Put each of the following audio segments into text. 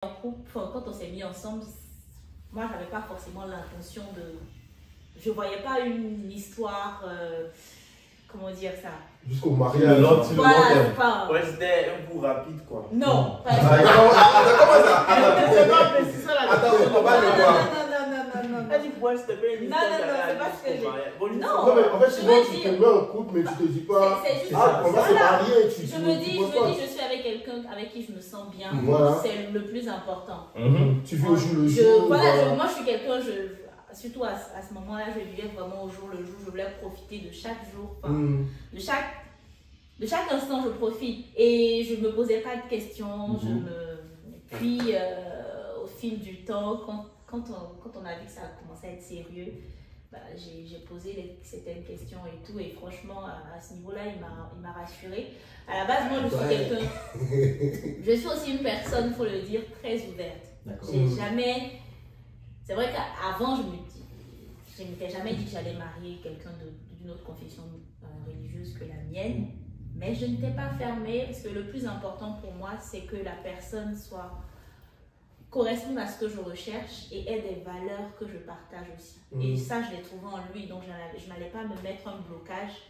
En couple, quand on s'est mis ensemble, moi j'avais pas forcément l'intention de... Je voyais pas une histoire, comment dire ça? Jusqu'au mariage. Ouais, c'était un coup rapide quoi. Non, pas comment ça? Attends, on va le voir. non. Vas-y, pourquoi c'était pas une histoire? Non, c'est pas ce que j'ai. Non, mais en fait, souvent tu te mets en couple, mais tu te dis pas. C'est juste on va se marier. je me dis, je suis avec quelqu'un avec qui je me sens bien. Voilà. C'est le plus important. Tu vis au jour le jour. Moi je suis quelqu'un, surtout à ce moment-là, je vivais vraiment au jour le jour. Je voulais profiter de chaque jour, de chaque instant, je profite. Et je ne me posais pas de questions. Puis, au fil du temps, quand on a vu que ça a commencé à être sérieux, bah, j'ai posé certaines questions et tout. Et franchement, à ce niveau-là, il m'a rassurée. À la base, moi, je suis quelqu'un... Je suis aussi une personne, il faut le dire, très ouverte. J'ai jamais... C'est vrai qu'avant, je ne m'étais jamais dit que j'allais marier quelqu'un d'une autre confession religieuse que la mienne. Mais je n'étais pas fermée parce que le plus important pour moi, c'est que la personne corresponde à ce que je recherche et ait des valeurs que je partage aussi. Et ça, je l'ai trouvé en lui. Donc, je n'allais pas me mettre un blocage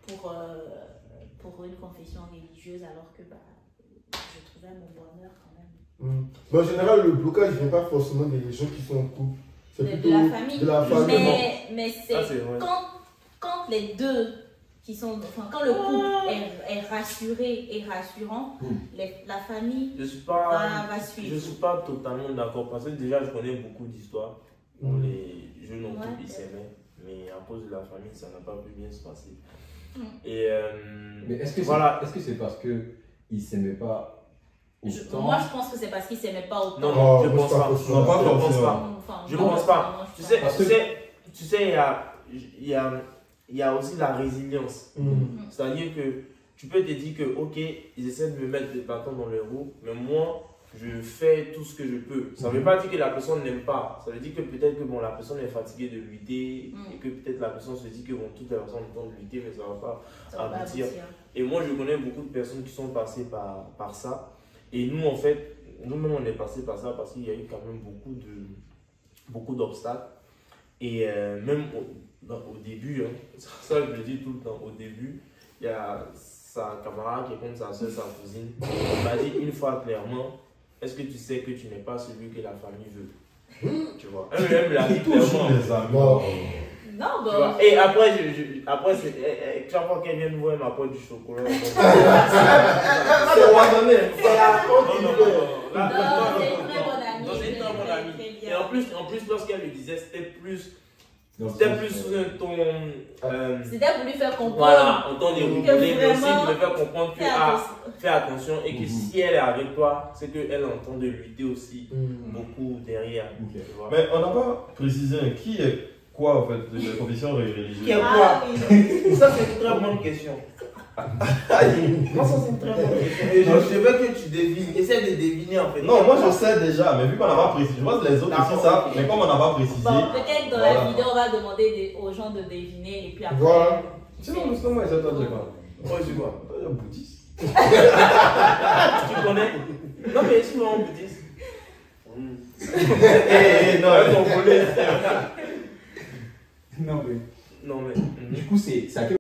pour une confession religieuse alors que je trouvais mon bonheur quand même. Mais en général, le blocage ne vient pas forcément des gens qui sont en couple. C'est plutôt de la famille. De la famille. Mais c'est quand les deux qui sont... Enfin, quand le couple est rassuré et rassurant, la famille va suivre. Je ne suis pas totalement d'accord parce que déjà, je connais beaucoup d'histoires où les jeunes en couple ils s'aimaient, mais à cause de la famille, ça n'a pas pu bien se passer. Et mais est-ce que c'est parce qu'ils ne s'aimaient pas autant? Moi, je pense que c'est parce qu'ils ne s'aimaient pas autant. Non, je ne pense pas. Je ne pense pas. Tu sais, il y a aussi la résilience. C'est-à-dire que tu peux te dire que, ok, ils essaient de me mettre des bâtons dans les roues, mais moi, je fais tout ce que je peux. Ça ne veut pas dire que la personne n'aime pas. Ça veut dire que peut-être que la personne est fatiguée de lutter et que peut-être la personne se dit que toutes les personnes ont le temps de lutter, mais ça ne va pas aboutir. Et moi, je connais beaucoup de personnes qui sont passées par ça. Et nous, en fait, nous-mêmes, on est passé par ça parce qu'il y a eu quand même beaucoup d'obstacles. Et même au début, ça je le dis tout le temps, au début, il y a sa camarade qui est comme sa soeur, sa cousine. Elle m'a dit une fois clairement, est-ce que tu sais que tu n'es pas celui que la famille veut? Tu vois. Elle me l'a dit clairement. Non, bon. Et après, chaque fois qu'elle vient nous voir, elle m'apporte du chocolat. C'est la c'est une très bonne amie. Et en plus, lorsqu'elle le disait, c'était plus sous un ton. C'était pour lui faire comprendre. Voilà, en ton déroulé, mais aussi vraiment, de faire comprendre que fais attention et que si elle est avec toi, c'est qu'elle est en train de lutter aussi beaucoup derrière. Mais on n'a pas précisé qui est quoi en fait de la confession religieuse. Qui est quoi? Ça, c'est une très bonne question. Moi, ça, c'est une très bonne question. Et je veux que tu devines. Essaie de deviner en fait. Non, moi je sais déjà, mais vu qu'on n'a pas précisé, je pense que les autres aussi savent, mais comme on n'a pas précisé. Bon, peut-être dans la vidéo, on va demander aux gens de deviner et puis après. Voilà. Sinon, moi, ils attendent quoi? Moi, je vois. Un bouddhiste. Tu connais? Non, mais est-ce qu'on bouddhiste? Non, ils sont volés. Non, mais. Non, mais. Du coup, c'est à quel